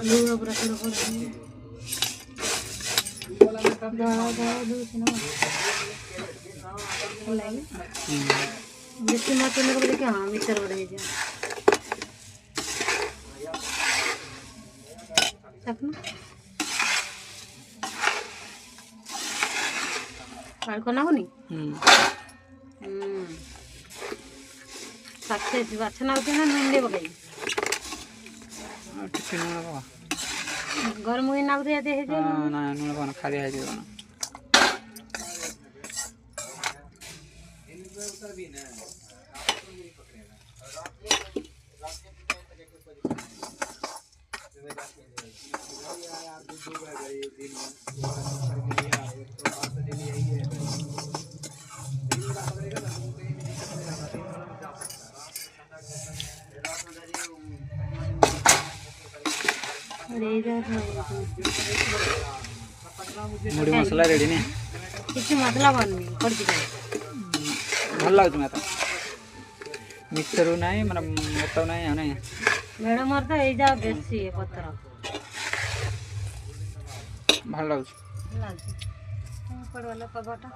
लुगा पूरा थोड़ा पड़ा दावा दावा दो सिनेमा लाइन बेसी मत ने बोले कि हां भीतर बढ़े जा तक ना काल को ना होनी सक्सेस वाचना होते ना नंदे बगई टिफिन ना गरम हुई ना दे दे जे ना नुन बन खाली है जीवन मुड़ी मसला रेडी ने किसी मसला बननी पड़ जाए भल लागत मैं तो मिक्सर नहीं मन मोटा नहीं आने मैडम और तो ए जा बेसी है पत्थर भल लागत लाग पड़ वाला कबाटा